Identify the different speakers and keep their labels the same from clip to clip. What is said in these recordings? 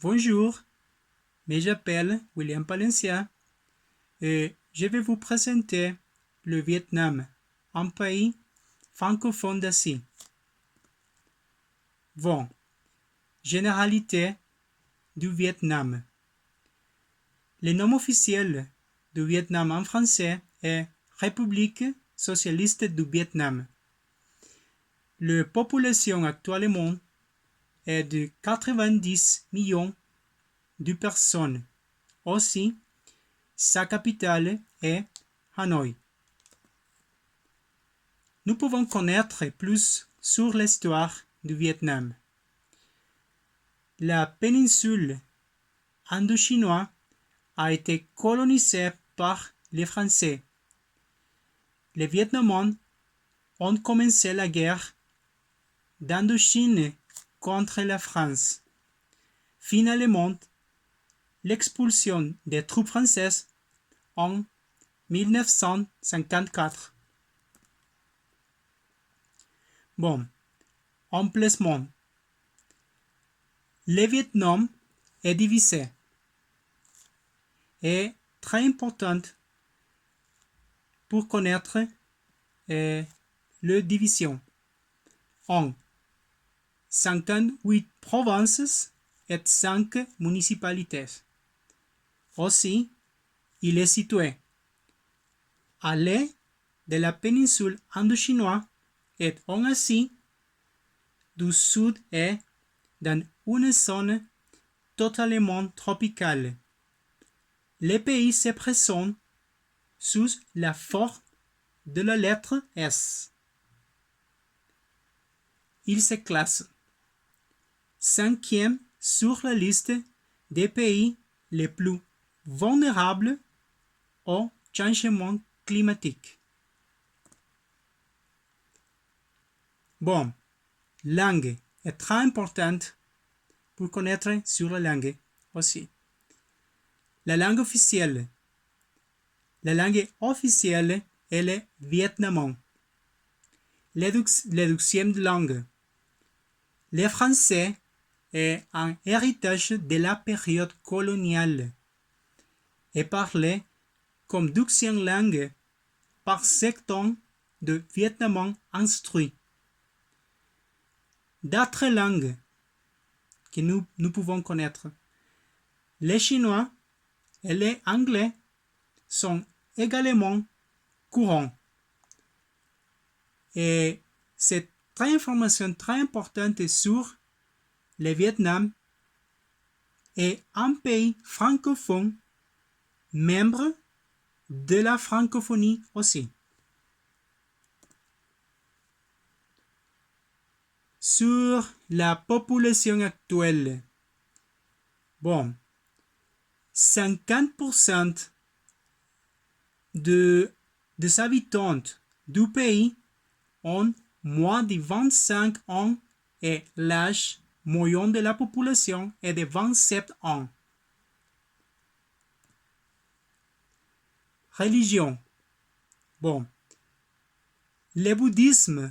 Speaker 1: Bonjour, je m'appelle William Palencia et je vais vous présenter le Vietnam, un pays francophone d'Asie. Bon, généralité du Vietnam. Le nom officiel du Vietnam en français est République socialiste du Vietnam. La population actuellement est de 90 millions de personnes. Aussi, sa capitale est Hanoï. Nous pouvons connaître plus sur l'histoire du Vietnam. La péninsule indo-chinoise a été colonisée par les Français. Les Vietnamiens ont commencé la guerre d'Indochine contre la France. Finalement, l'expulsion des troupes françaises en 1954. Bon, emplacement. Le Vietnam est divisé et très important pour connaître la division en 58 provinces et 5 municipalités. Aussi, il est situé à l'est de la péninsule indo-chinoise et en Asie du Sud et dans une zone totalement tropicale. Le pays se présente sous la forme de la lettre S. Il se classe 5e sur la liste des pays les plus vulnérables au changement climatique. Bon, langue est très importante pour connaître sur la langue aussi. La langue officielle. La langue officielle est le vietnamien. La deuxième langue. Le français est un héritage de la période coloniale et parlé comme deuxième langue par secteurs de vietnamiens instruits. D'autres langues que nous pouvons connaître. Le chinois et l'anglais sont également courants. Et cette information très importante sur le Vietnam est un pays francophone, membre de la francophonie aussi. Sur la population actuelle. Bon, 50% des habitants du pays ont moins de 25 ans et l'âge moyen de la population est de 27 ans. Religion. Bon, le bouddhisme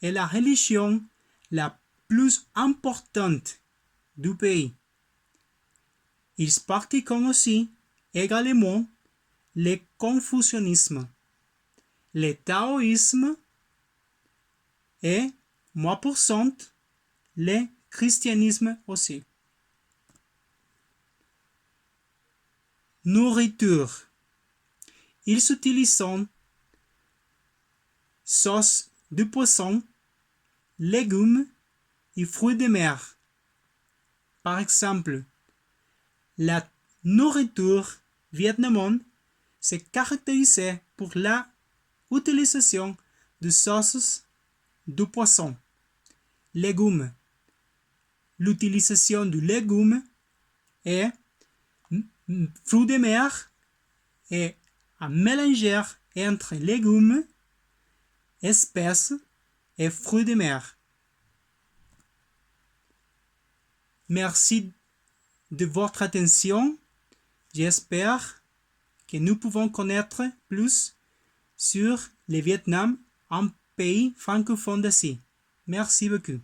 Speaker 1: est la religion la plus importante du pays. Ils pratiquent aussi également le confucianisme, le taoïsme et, moins % le christianisme aussi. Nourriture. Ils utilisent sauce de poisson, légumes et fruits de mer. Par exemple, la nourriture vietnamienne se caractérise pour l'utilisation de sauces de poisson, légumes. L'utilisation de légumes et fruits de mer est un mélange entre légumes, espèces et fruits de mer. Merci de votre attention. J'espère que nous pouvons connaître plus sur le Vietnam, un pays francophone d'Asie. Merci beaucoup.